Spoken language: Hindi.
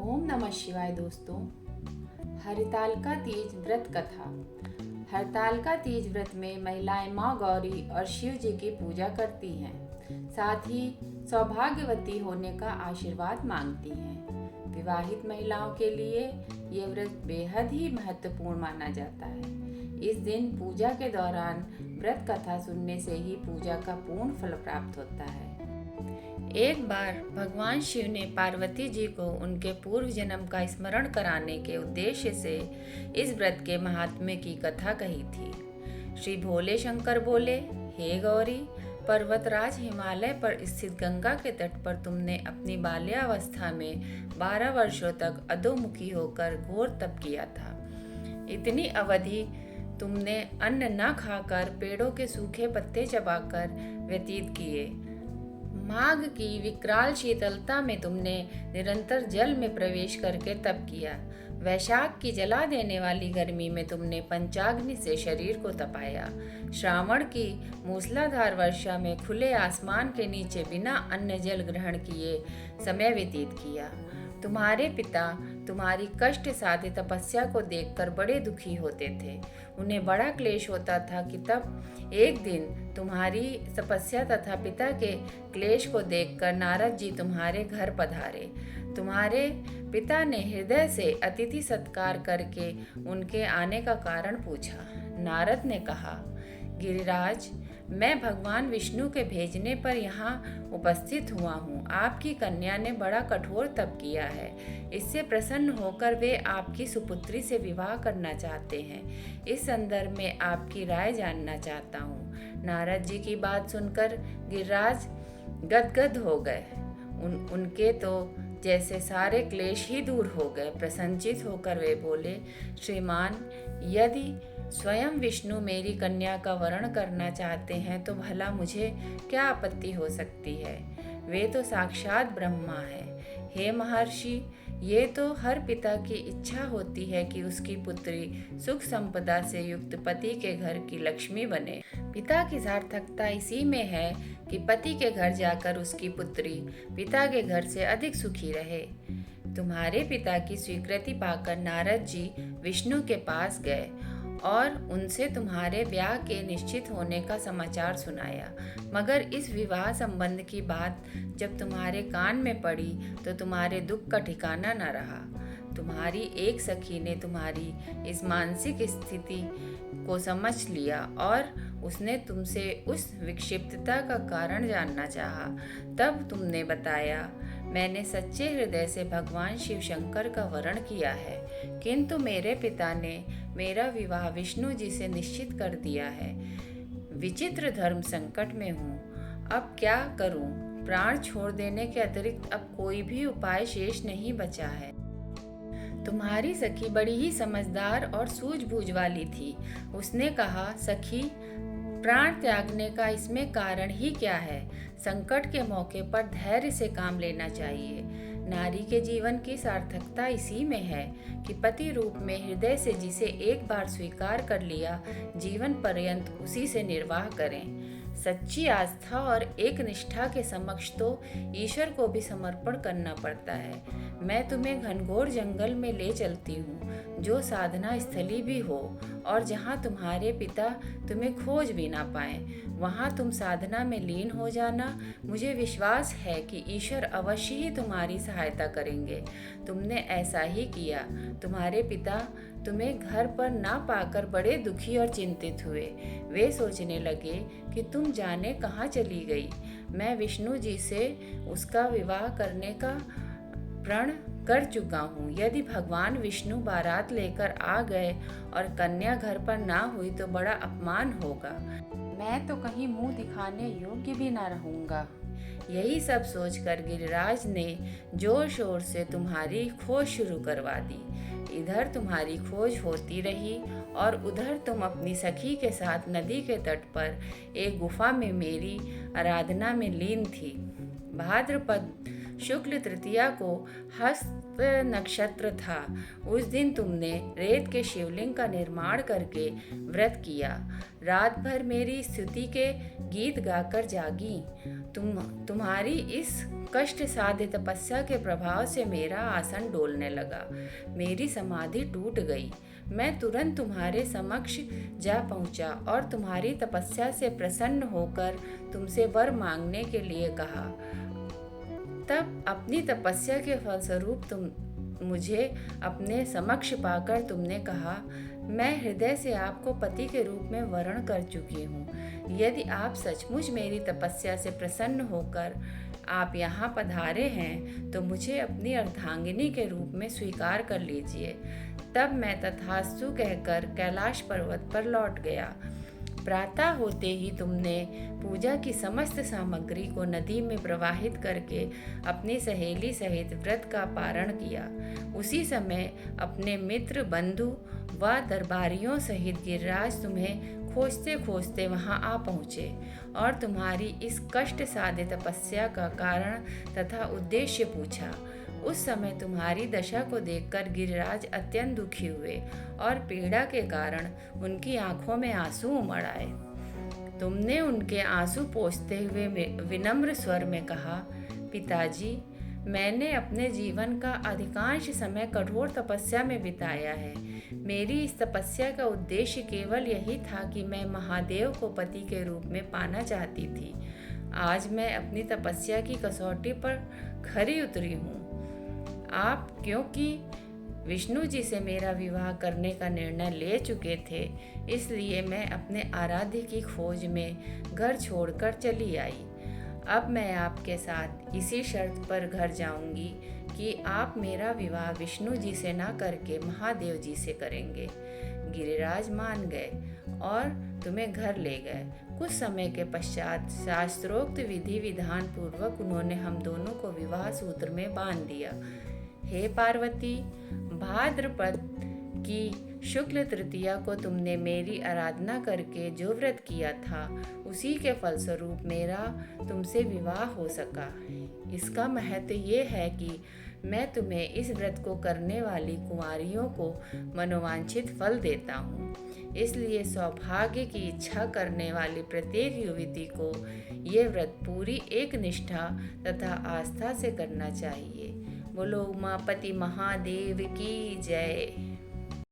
ओम नमः शिवाय दोस्तों। हरितालिका तीज व्रत कथा। हरितालिका तीज व्रत में महिलाएं माँ गौरी और शिव जी की पूजा करती हैं, साथ ही सौभाग्यवती होने का आशीर्वाद मांगती हैं। विवाहित महिलाओं के लिए ये व्रत बेहद ही महत्वपूर्ण माना जाता है। इस दिन पूजा के दौरान व्रत कथा सुनने से ही पूजा का पूर्ण फल प्राप्त होता है। एक बार भगवान शिव ने पार्वती जी को उनके पूर्व जन्म का स्मरण कराने के उद्देश्य से इस व्रत के महात्म्य की कथा कही थी। श्री भोले शंकर बोले, हे गौरी, पर्वतराज हिमालय पर स्थित गंगा के तट पर तुमने अपनी बाल्यावस्था में 12 वर्षों तक अधोमुखी होकर घोर तप किया था। इतनी अवधि तुमने अन्न न खाकर पेड़ों के सूखे पत्ते चबाकर व्यतीत किए। माघ की विकराल शीतलता में तुमने निरंतर जल में प्रवेश करके तप किया। वैशाख की जला देने वाली गर्मी में तुमने पंचाग्नि से शरीर को तपाया। श्रावण की मूसलाधार वर्षा में खुले आसमान के नीचे बिना अन्न जल ग्रहण किए समय व्यतीत किया। तुम्हारे पिता तुम्हारी कष्ट साध्य तपस्या को देखकर बड़े दुखी होते थे। उन्हें बड़ा क्लेश होता था कि तब एक दिन तुम्हारी तपस्या तथा पिता के क्लेश को देखकर नारद जी तुम्हारे घर पधारे। तुम्हारे पिता ने हृदय से अतिथि सत्कार करके उनके आने का कारण पूछा। नारद ने कहा, गिरिराज, मैं भगवान विष्णु के भेजने पर यहाँ उपस्थित हुआ हूँ। आपकी कन्या ने बड़ा कठोर तप किया है। इससे प्रसन्न होकर वे आपकी सुपुत्री से विवाह करना चाहते हैं। इस संदर्भ में आपकी राय जानना चाहता हूँ। नारद जी की बात सुनकर गिरिराज गदगद हो गए। उनके तो जैसे सारे क्लेश ही दूर हो गए। प्रसन्नचित होकर वे बोले, श्रीमान, यदि स्वयं विष्णु मेरी कन्या का वरण करना चाहते हैं तो भला मुझे क्या आपत्ति हो सकती है। वे तो साक्षात ब्रह्मा है। हे महर्षि, ये तो हर पिता की इच्छा होती है कि उसकी पुत्री सुख संपदा से युक्त पति के घर की लक्ष्मी बने। पिता की सार्थकता इसी में है कि पति के घर जाकर उसकी पुत्री पिता के घर से अधिक सुखी रहे। तुम्हारे पिता की स्वीकृति पाकर नारद जी विष्णु के पास गए और उनसे तुम्हारे ब्याह के निश्चित होने का समाचार सुनाया। मगर इस विवाह संबंध की बात जब तुम्हारे कान में पड़ी तो तुम्हारे दुख का ठिकाना न रहा। तुम्हारी एक सखी ने तुम्हारी इस मानसिक स्थिति को समझ लिया और उसने तुमसे उस विक्षिप्तता का कारण जानना चाहा। तब तुमने बताया, मैंने सच्चे हृदय से भगवान शिव शंकर का वरण किया है, किंतु मेरे पिता ने मेरा विवाह विष्णु जी से निश्चित कर दिया है। विचित्र धर्म संकट में हूँ, अब क्या करूँ? प्राण छोड़ देने के अतिरिक्त अब कोई भी उपाय शेष नहीं बचा है। तुम्हारी सखी बड़ी ही समझदार और सूझबूझ वाली थी। उसने कहा, सखी, प्राण त्यागने का इसमें कारण ही क्या है? संकट के मौके पर धैर्य से काम लेना चाहिए। नारी के जीवन की सार्थकता इसी में है कि पति रूप में हृदय से जिसे एक बार स्वीकार कर लिया, जीवन पर्यंत उसी से निर्वाह करें। सच्ची आस्था और एक निष्ठा के समक्ष तो ईश्वर को भी समर्पण करना पड़ता है। मैं तुम्हें घनघोर जंगल में ले चलती हूँ, जो साधना स्थली भी हो और जहाँ तुम्हारे पिता तुम्हें खोज भी ना पाए। वहाँ तुम साधना में लीन हो जाना। मुझे विश्वास है कि ईश्वर अवश्य ही तुम्हारी सहायता करेंगे। तुमने ऐसा ही किया। तुम्हारे पिता तुम्हें घर पर ना पाकर बड़े दुखी और चिंतित हुए। वे सोचने लगे कि तुम जाने कहाँ चली गई। मैं विष्णु जी से उसका विवाह करने का प्रण कर चुका हूँ। यदि भगवान विष्णु बारात लेकर आ गए और कन्या घर पर ना हुई तो बड़ा अपमान होगा। मैं तो कहीं मुंह दिखाने योग्य भी ना रहूँगा। यही सब सोचकर गिरिराज ने जोर शोर से तुम्हारी खोज शुरू करवा दी। इधर तुम्हारी खोज होती रही और उधर तुम अपनी सखी के साथ नदी के तट पर एक गुफा में मेरी आराधना में लीन थी। भाद्रपद शुक्ल तृतीया को हस्त नक्षत्र था। उस दिन तुमने रेत के शिवलिंग का निर्माण करके व्रत किया। रात भर मेरी स्तुति के गीत गाकर जागी। तुम्हारी इस कष्ट साध्य तपस्या के प्रभाव से मेरा आसन डोलने लगा। मेरी समाधि टूट गई। मैं तुरंत तुम्हारे समक्ष जा पहुंचा और तुम्हारी तपस्या से प्रसन्न होकर तुमसे वर मांगने के लिए कहा। तब अपनी तपस्या के फलस्वरूप तुम मुझे अपने समक्ष पाकर तुमने कहा, मैं हृदय से आपको पति के रूप में वरण कर चुकी हूँ। यदि आप सचमुच मेरी तपस्या से प्रसन्न होकर आप यहाँ पधारे हैं तो मुझे अपनी अर्धांगिनी के रूप में स्वीकार कर लीजिए। तब मैं तथास्तु कहकर कैलाश पर्वत पर लौट गया। प्रातः होते ही तुमने पूजा की समस्त सामग्री को नदी में प्रवाहित करके अपनी सहेली सहित व्रत का पारण किया। उसी समय अपने मित्र, बंधु व दरबारियों सहित गिरिराज तुम्हें खोजते खोजते वहां आ पहुँचे और तुम्हारी इस कष्ट साध्य तपस्या का कारण तथा उद्देश्य पूछा। उस समय तुम्हारी दशा को देखकर गिरिराज अत्यंत दुखी हुए और पीड़ा के कारण उनकी आंखों में आंसू उमड़ आए। तुमने उनके आंसू पोंछते हुए विनम्र स्वर में कहा, पिताजी, मैंने अपने जीवन का अधिकांश समय कठोर तपस्या में बिताया है। मेरी इस तपस्या का उद्देश्य केवल यही था कि मैं महादेव को पति के रूप में पाना चाहती थी। आज मैं अपनी तपस्या की कसौटी पर खरी उतरी हूँ। आप क्योंकि विष्णु जी से मेरा विवाह करने का निर्णय ले चुके थे, इसलिए मैं अपने आराध्य की खोज में घर छोड़कर चली आई। अब मैं आपके साथ इसी शर्त पर घर जाऊंगी कि आप मेरा विवाह विष्णु जी से न करके महादेव जी से करेंगे। गिरिराज मान गए और तुम्हें घर ले गए। कुछ समय के पश्चात शास्त्रोक्त विधि विधान पूर्वक उन्होंने हम दोनों को विवाह सूत्र में बांध दिया। हे पार्वती, भाद्रपद की शुक्ल तृतीया को तुमने मेरी आराधना करके जो व्रत किया था, उसी के फलस्वरूप मेरा तुमसे विवाह हो सका। इसका महत्व ये है कि मैं तुम्हें इस व्रत को करने वाली कुंवारियों को मनोवांछित फल देता हूँ। इसलिए सौभाग्य की इच्छा करने वाली प्रत्येक युवती को ये व्रत पूरी एक निष्ठा तथा आस्था से करना चाहिए। बोलो उमापति महादेव की जय।